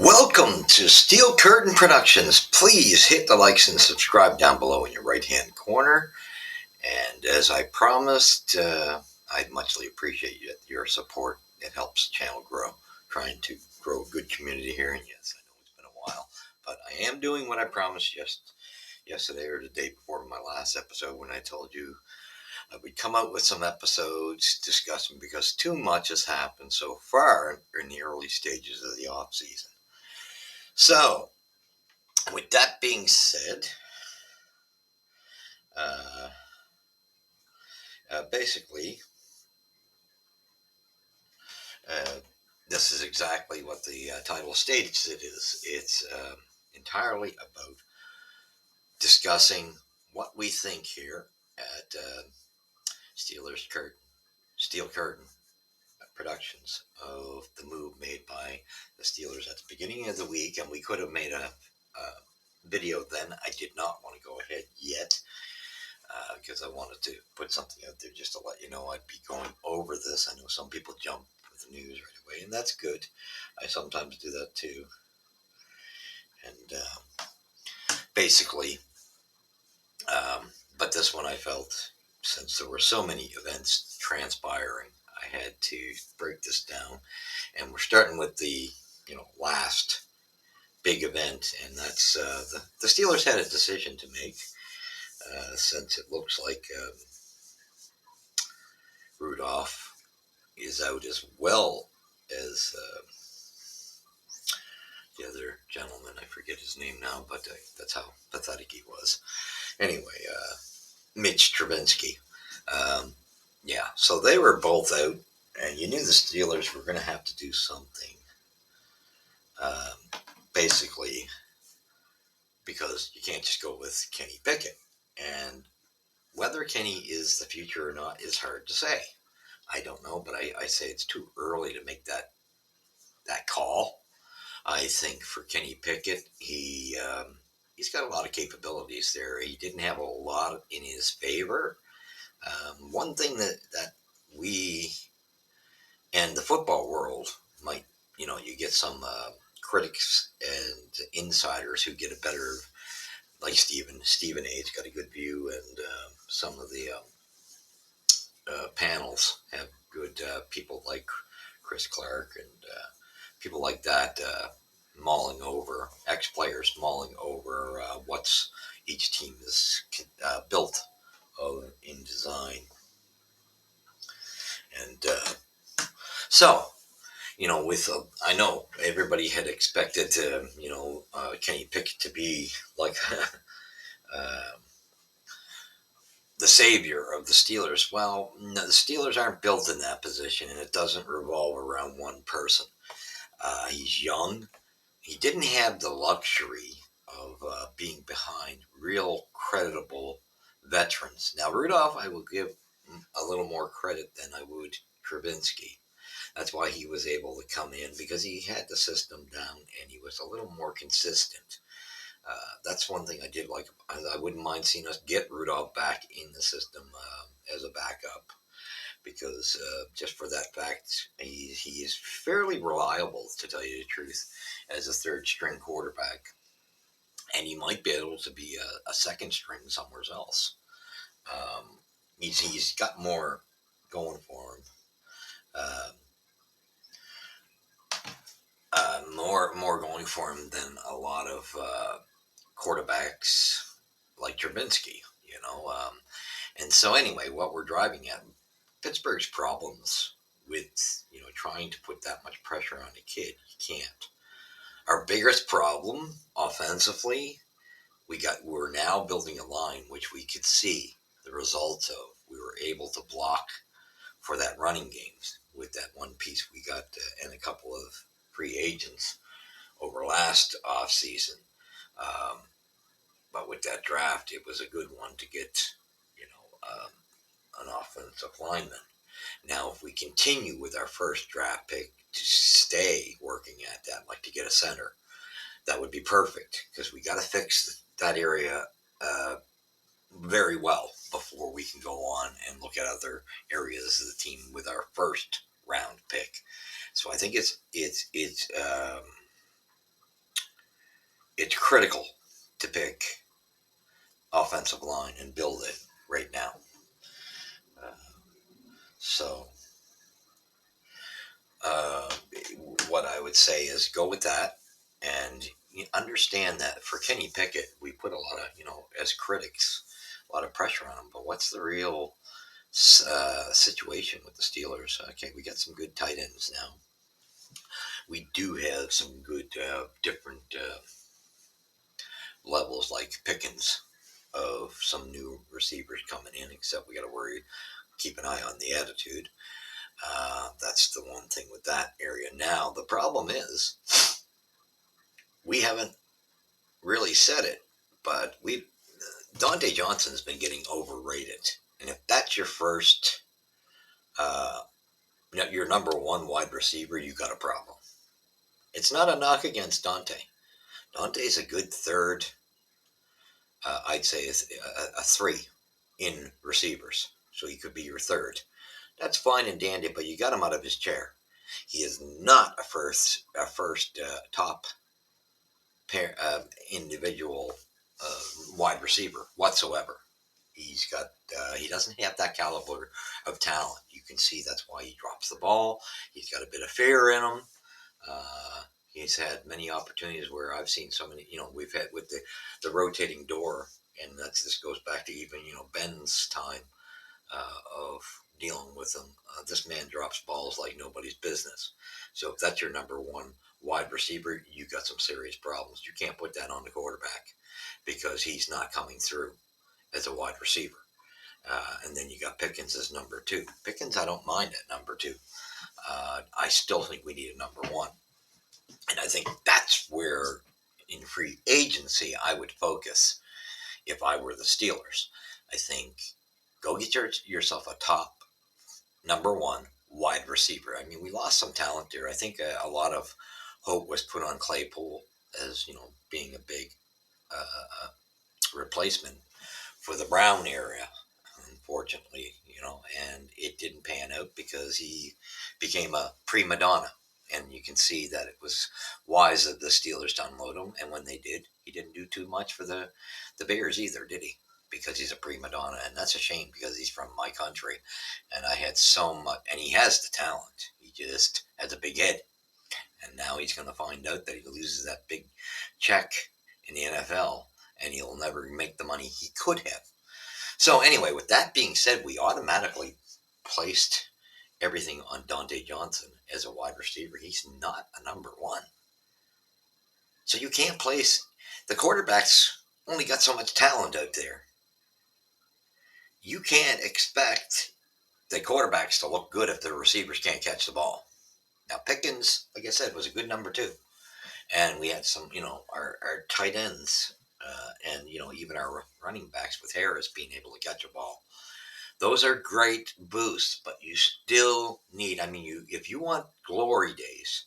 Welcome to Steel Curtain Productions. Please hit the likes and subscribe down below in your right hand corner. And as I promised, I'd muchly appreciate your support. It helps the channel grow. Trying to grow a good community here. And yes, I know it's been a while, but I am doing what I promised just yesterday or the day before my last episode when I told you I would come out with some episodes discussing because too much has happened so far in the early stages of the off season. So, with that being said, uh, basically, uh, this is exactly what the title states it is. It's entirely about discussing what we think here at Steelers Curtain, Steel Curtain Productions of the move made by the Steelers at the beginning of the week. And we could have made a video then. I did not want to go ahead yet. Because I wanted to put something out there just to let you know I'd be going over this. I know some people jump with the news right away, and that's good. I sometimes do that too. And basically, but this one I felt, since there were so many events transpiring, I had to break this down. And we're starting with the last big event, and that's the Steelers had a decision to make, since it looks like Rudolph is out as well as the other gentleman. I forget his name now, but that's how pathetic he was. Anyway, Mitch Trubinsky. Um, yeah, so they were both out, and you knew the Steelers were going to have to do something. Basically, because you can't just go with Kenny Pickett. And whether Kenny is the future or not is hard to say. I don't know, but I say it's too early to make that call. I think for Kenny Pickett, he's got a lot of capabilities there. He didn't have a lot in his favor. One thing that we and the football world might, you get some critics and insiders who get a better, like Stephen A's got a good view, and some of the panels have good people like Chris Clark and people like that, mulling over, ex-players mulling over what's each team is built of in design. And so, with I know everybody had expected to, Kenny Pickett to be like uh, the savior of the Steelers. Well, no, the Steelers aren't built in that position, and it doesn't revolve around one person. He's young. He didn't have the luxury of being behind real creditable veterans. Now, Rudolph, I will give a little more credit than I would Trubinsky. That's why he was able to come in, because he had the system down and he was a little more consistent. That's one thing I did like. I wouldn't mind seeing us get Rudolph back in the system as a backup, because just for that fact, he is fairly reliable, to tell you the truth, as a third string quarterback. And he might be able to be a second string somewhere else. Um, he's got more going for him. Um, more going for him than a lot of quarterbacks like Trubinsky, and so anyway, what we're driving at, Pittsburgh's problems with trying to put that much pressure on a kid, you can't. Our biggest problem offensively, we're now building a line which we could see the results of. We were able to block for that running game with that one piece we got, and a couple of free agents over last off season. Um, but with that draft, it was a good one to get, an offensive lineman. Now, if we continue with our first draft pick to stay working at that, like to get a center, that would be perfect, because we got to fix that area very well before we can go on and look at other areas of the team with our first round pick. So I think it's it's critical to pick offensive line and build it right now. Uh, so, uh, what I would say is go with that, and you understand that for Kenny Pickett, we put a lot of, as critics, a lot of pressure on him. But what's the real situation with the Steelers? Okay, we got some good tight ends now. We do have some good different levels like Pickens of some new receivers coming in, except we got to worry, keep an eye on the attitude. That's the one thing with that area. Now, the problem is we haven't really said it, but Dante Johnson's been getting overrated. And if that's your first, uh, your number one wide receiver, you got a problem. It's not a knock against Dante. Dante's a good third, I'd say a three in receivers. So he could be your third. That's fine and dandy, but you got him out of his chair. He is not a first top pair individual uh, wide receiver whatsoever. He doesn't have that caliber of talent. You can see that's why he drops the ball. He's got a bit of fear in him. Uh, he's had many opportunities where I've seen so many. We've had with the rotating door, and this goes back to even Ben's time of dealing with him. This man drops balls like nobody's business. So if that's your number one wide receiver, you got some serious problems. You can't put that on the quarterback because he's not coming through as a wide receiver. And then you got Pickens as number two. Pickens, I don't mind at number two. I still think we need a number one. And I think that's where in free agency I would focus if I were the Steelers. I think go get yourself a top number one wide receiver. I mean, we lost some talent there. I think a lot of hope was put on Claypool as being a big uh, replacement for the Brown area. Unfortunately, and it didn't pan out because he became a prima donna. And you can see that it was wise of the Steelers to unload him. And when they did, he didn't do too much for the Bears either, did he? Because he's a prima donna. And that's a shame because he's from my country. And I had so much, and he has the talent. He just has a big head. And now he's going to find out that he loses that big check in the NFL and he'll never make the money he could have. So anyway, with that being said, we automatically placed everything on Dante Johnson as a wide receiver. He's not a number one. So you can't place the quarterbacks only got so much talent out there. You can't expect the quarterbacks to look good if the receivers can't catch the ball. Now Pickens, like I said, was a good number two. And we had some, our tight ends and, even our running backs with Harris being able to catch a ball. Those are great boosts, but you still need. I mean, if you want glory days,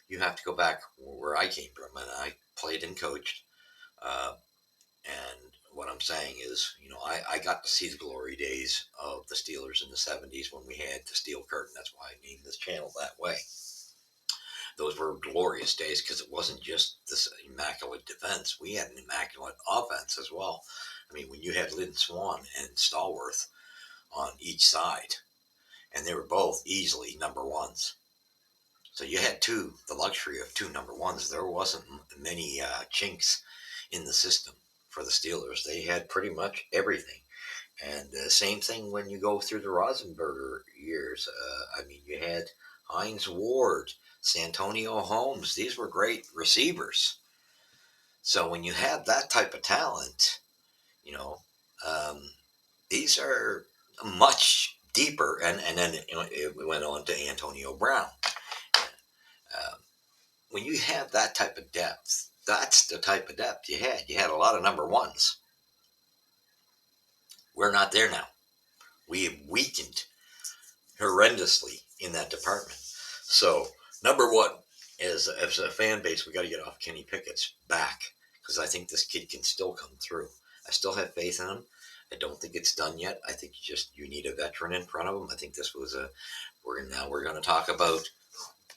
you have to go back where I came from, and I played and coached. Uh, and what I'm saying is, I got to see the glory days of the Steelers in the '70s when we had the steel curtain. That's why I named this channel that way. Those were glorious days because it wasn't just this immaculate defense. We had an immaculate offense as well. I mean, when you had Lynn Swan and Stallworth on each side, and they were both easily number ones. So you had the luxury of two number ones. There wasn't many chinks in the system for the Steelers. They had pretty much everything. And same thing when you go through the Rosenberger years. I mean, you had Hines Ward, Santonio Holmes. These were great receivers. So when you have that type of talent, you know, um, these are much deeper. And then it went on to Antonio Brown. Uh, when you have that type of depth, that's the type of depth you had. You had a lot of number ones. We're not there now. We have weakened horrendously in that department. So, number one, as a fan base, we got to get off Kenny Pickett's back because I think this kid can still come through. I still have faith in him. I don't think it's done yet. I think you need a veteran in front of him. I think this was we're going to talk about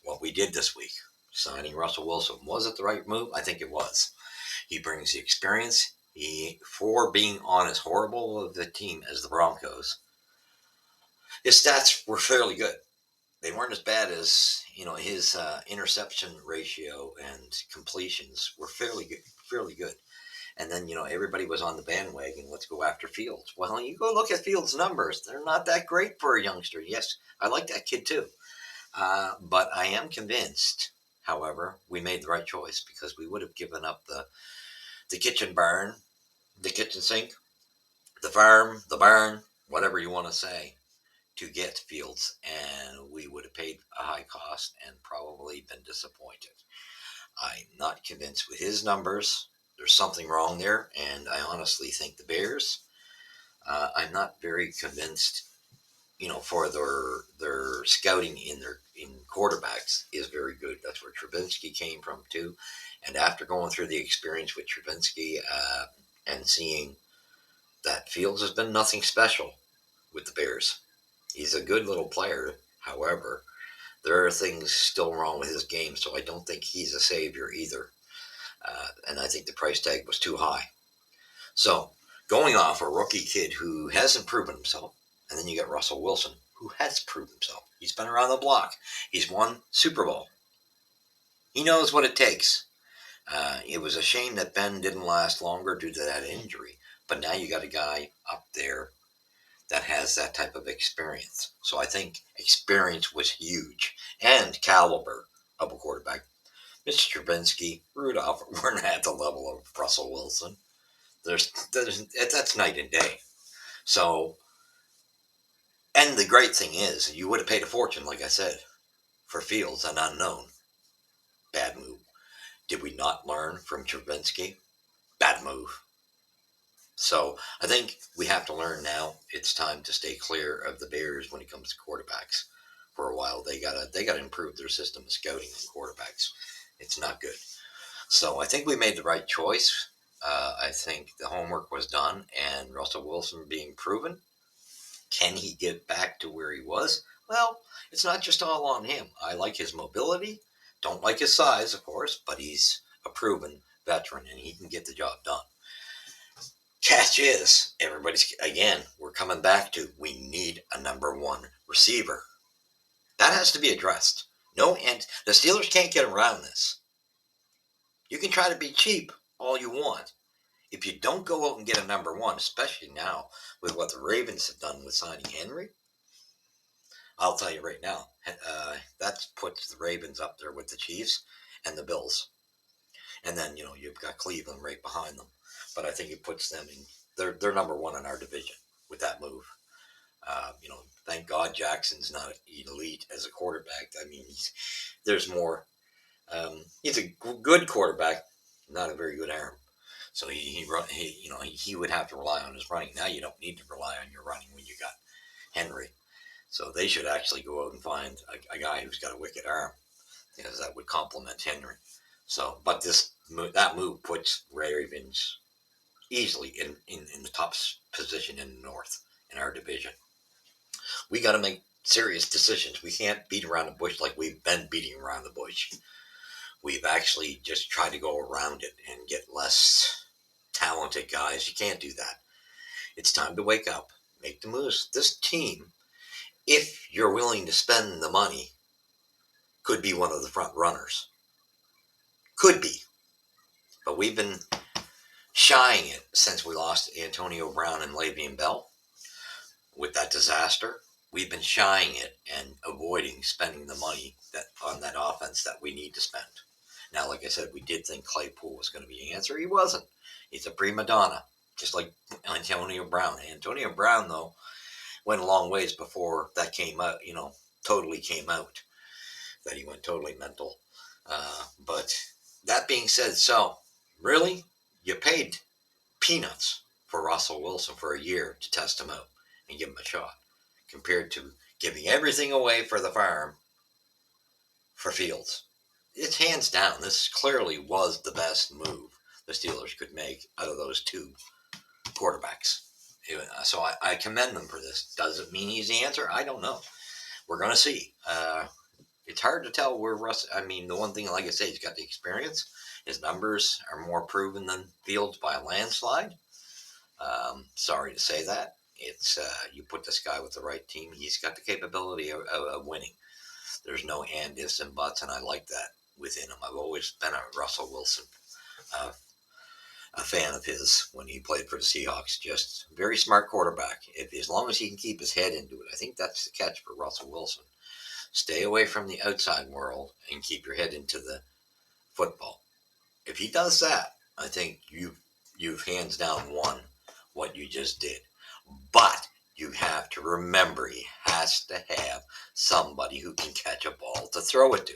what we did this week. Signing Russell Wilson. Was it the right move? I think it was. He brings the experience. For being on as horrible of a team as the Broncos, his stats were fairly good. They weren't as bad as his interception ratio and completions were fairly good, fairly good. And then everybody was on the bandwagon. Let's go after Fields. Well, you go look at Fields' numbers; they're not that great for a youngster. Yes, I like that kid too, but I am convinced. However, we made the right choice because we would have given up the kitchen barn, the kitchen sink, the farm, the barn, whatever you want to say, to get Fields, and we would have paid a high cost and probably been disappointed. I'm not convinced with his numbers. There's something wrong there, and I honestly think the Bears. I'm not very convinced. For their scouting in quarterbacks is very good. That's where Trubinsky came from too. And after going through the experience with Trubinsky and seeing that Fields has been nothing special with the Bears, he's a good little player. However, there are things still wrong with his game, so I don't think he's a savior either. And I think the price tag was too high. So, going off a rookie kid who hasn't proven himself, and then you got Russell Wilson, who has proven himself. He's been around the block. He's won Super Bowl. He knows what it takes. It was a shame that Ben didn't last longer due to that injury. But now you got a guy up there that has that type of experience. So I think experience was huge and caliber of a quarterback. Mr. Trubinsky, Rudolph weren't at the level of Russell Wilson. That's night and day. So, and the great thing is, you would have paid a fortune, like I said, for Fields, an unknown. Bad move. Did we not learn from Trubinsky? Bad move. So I think we have to learn now. It's time to stay clear of the Bears when it comes to quarterbacks. For a while, they gotta improve their system of scouting on quarterbacks. It's not good. So I think we made the right choice. I think the homework was done, and Russell Wilson being proven. Can he get back to where he was? Well, it's not just all on him. I like his mobility. Don't like his size, of course, but he's a proven veteran and he can get the job done. Catch is, we're coming back to we need a number one receiver. That has to be addressed. No, and the Steelers can't get around this. You can try to be cheap all you want. If you don't go out and get a number one, especially now with what the Ravens have done with signing Henry, I'll tell you right now, that puts the Ravens up there with the Chiefs and the Bills. And then, you've got Cleveland right behind them. But I think it puts them in, they're number one in our division with that move. Thank God Jackson's not elite as a quarterback. I mean, there's more. He's a good quarterback, not a very good arm. So he would have to rely on his running. Now you don't need to rely on your running when you got Henry. So they should actually go out and find a guy who's got a wicked arm, because that would complement Henry. So, but that move puts Ravens easily in the top position in the North in our division. We got to make serious decisions. We can't beat around the bush like we've been beating around the bush. We've actually just tried to go around it and get less talented guys. You can't do that. It's time to wake up, make the moves. This team, if you're willing to spend the money, could be one of the front runners. Could be. But we've been shying it since we lost Antonio Brown and Le'Veon Bell with that disaster. We've been shying it and avoiding spending the money on that offense that we need to spend. Now, like I said, we did think Claypool was going to be the answer. He wasn't. He's a prima donna, just like Antonio Brown. Antonio Brown, though, went a long ways before that came out, totally came out, that he went totally mental. But that being said, so really, you paid peanuts for Russell Wilson for a year to test him out and give him a shot, compared to giving everything away for the farm for Fields. It's hands down. This clearly was the best move the Steelers could make out of those two quarterbacks. So I commend them for this. Does it mean he's the answer? I don't know. We're going to see. It's hard to tell where Russ. I mean, the one thing, like I say, he's got the experience. His numbers are more proven than Fields by a landslide. Sorry to say that. It's you put this guy with the right team, he's got the capability of winning. There's no and ifs and buts, and I like that within him. I've always been a Russell Wilson uh, a fan of his when he played for the Seahawks. Just very smart quarterback. If as long as he can keep his head into it, I think that's the catch for Russell Wilson. Stay away from the outside world and keep your head into the football. If he does that, I think you've hands down won what you just did. But you have to remember he has to have somebody who can catch a ball to throw it to.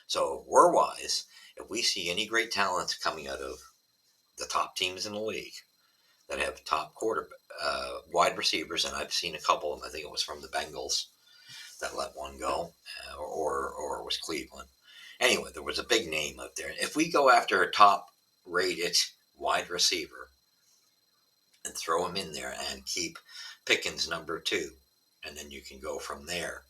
So if we're wise, if we see any great talents coming out of the top teams in the league that have top wide receivers, and I've seen a couple of them. I think it was from the Bengals that let one go, or it was Cleveland. Anyway, there was a big name out there. If we go after a top-rated wide receiver and throw him in there and keep Pickens number two, and then you can go from there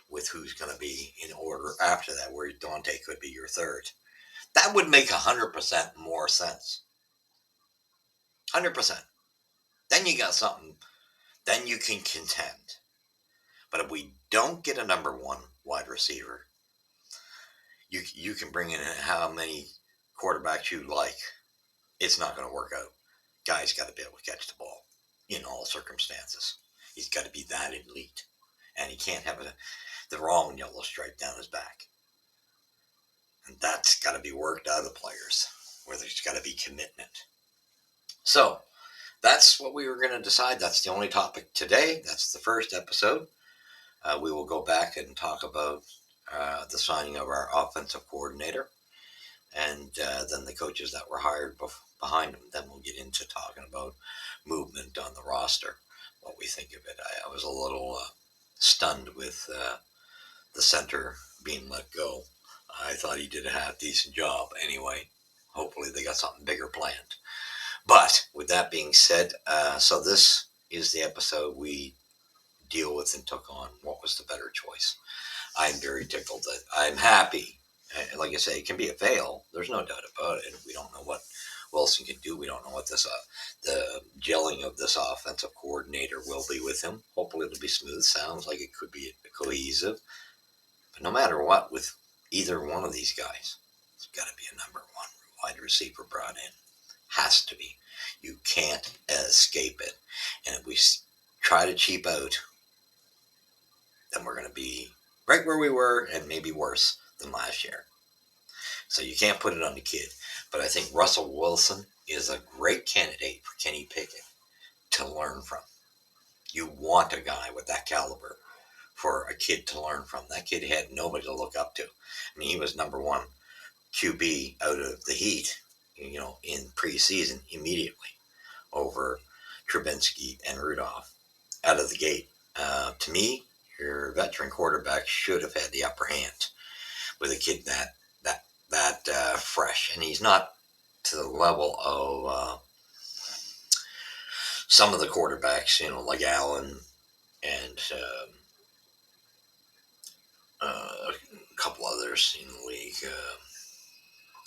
with who's going to be in order after that, where Dante could be your third. That would make 100% more sense. 100%. Then you got something. Then you can contend. But if we don't get a number one wide receiver, you can bring in how many quarterbacks you like. It's not going to work out. Guy's got to be able to catch the ball in all circumstances. He's got to be that elite. And he can't have the wrong yellow stripe down his back. And that's got to be worked out of the players, where there's got to be commitment. So that's what we were going to decide. That's the only topic today. That's the first episode. We will go back and talk about the signing of our offensive coordinator and then the coaches that were hired behind him. Then we'll get into talking about movement on the roster, what we think of it. I was a little stunned with the center being let go. I thought he did a half decent job. Anyway, hopefully they got something bigger planned. But with that being said, so this is the episode we deal with and took on what was the better choice. I'm very tickled that I'm happy. Like I say, it can be a fail. There's no doubt about it. We don't know what Wilson can do. We don't know what the gelling of this offensive coordinator will be with him. Hopefully it'll be smooth. Sounds like it could be cohesive. But no matter what, with either one of these guys, it's got to be a number one wide receiver brought in. Has to be. You can't escape it. And if we try to cheap out, then we're going to be right where we were and maybe worse than last year. So you can't put it on the kid. But I think Russell Wilson is a great candidate for Kenny Pickett to learn from. You want a guy with that caliber for a kid to learn from. That kid had nobody to look up to. I mean, he was number one QB out of the heat, in preseason immediately over Trubinsky and Rudolph out of the gate. To me, your veteran quarterback should have had the upper hand with a kid that fresh, and he's not to the level of some of the quarterbacks, like Allen and a couple others in the league,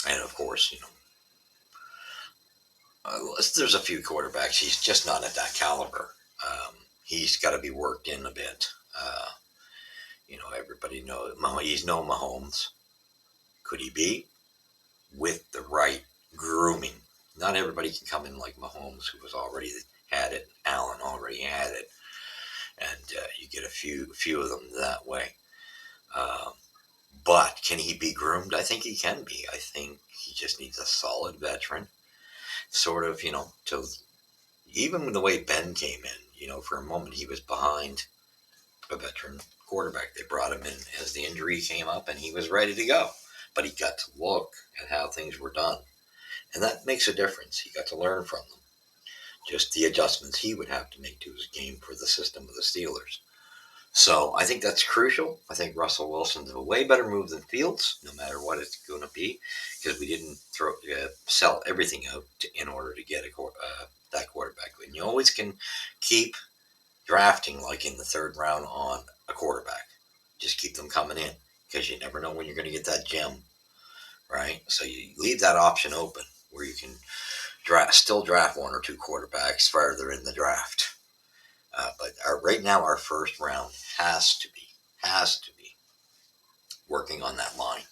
and of course, there's a few quarterbacks. He's just not at that caliber. He's got to be worked in a bit. Everybody knows he's no Mahomes. Could he be? With the right grooming. Not everybody can come in like Mahomes, who was already had it. Allen already had it, and you get a few of them that way. But can he be groomed? I think he can be. I think he just needs a solid veteran, sort of, to even the way Ben came in. For a moment he was behind a veteran quarterback. They brought him in as the injury came up, and he was ready to go. But he got to look at how things were done. And that makes a difference. He got to learn from them. Just the adjustments he would have to make to his game for the system of the Steelers. So I think that's crucial. I think Russell Wilson's a way better move than Fields, no matter what it's going to be, because we didn't sell everything out in order to get that quarterback. And you always can keep drafting, like in the third round, on a quarterback. Just keep them coming in, because you never know when you're going to get that gem right? So you leave that option open where you can still draft one or two quarterbacks farther in the draft. But right now, our first round has to be working on that line,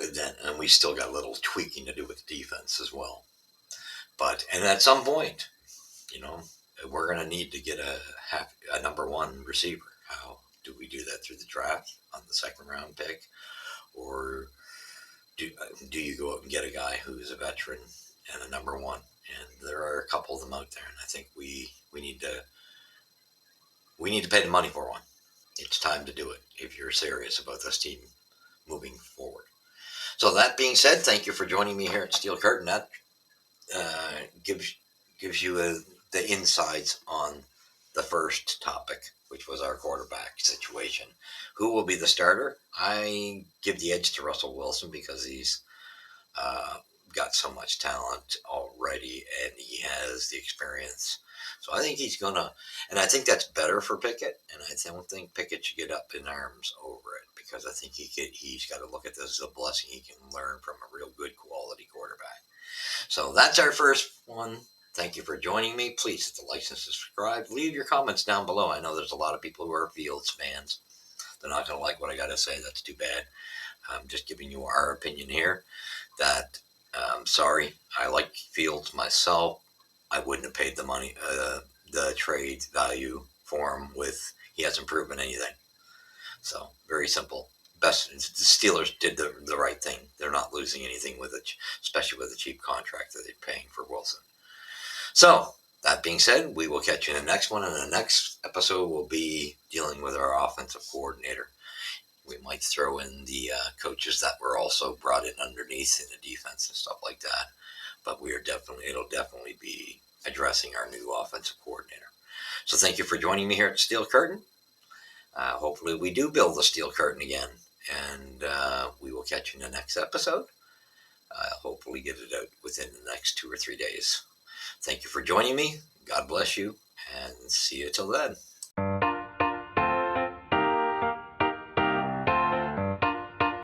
and and we still got a little tweaking to do with the defense as well. But and at some point, you know, we're going to need to get a number one receiver. How do we do that through the draft on the second round pick, or do you go out and get a guy who's a veteran and a number one? And there are a couple of them out there, and I think we need to pay the money for one. It's time to do it if you're serious about this team moving forward. So that being said, thank you for joining me here at Steel Curtain. That uh, gives you the insights on the first topic, which was our quarterback situation. Who will be the starter? I give the edge to Russell Wilson because he's uh, got so much talent already and he has the experience. So I think he's gonna, and I think that's better for Pickett. And I don't think Pickett should get up in arms over it because I think he's got to look at this as a blessing. He can learn from a real good quality quarterback. So that's our first one. Thank you for joining me. Please hit the like and subscribe. Leave your comments down below. I know there's a lot of people who are Fields fans. They're not going to like what I got to say. That's too bad. I'm just giving you our opinion here. That sorry, I like Fields myself. I wouldn't have paid the money, the trade value for him. With he hasn't proven anything. So very simple. Best the Steelers did the right thing. They're not losing anything with it, especially with the cheap contract that they're paying for Wilson. So that being said, we will catch you in the next one. And the next episode will be dealing with our offensive coordinator. We might throw in the coaches that were also brought in underneath in the defense and stuff like that. But it'll definitely be addressing our new offensive coordinator. So thank you for joining me here at Steel Curtain. Hopefully we do build the Steel Curtain again, and we will catch you in the next episode. Hopefully get it out within the next 2 or 3 days. Thank you for joining me. God bless you, and see you till then.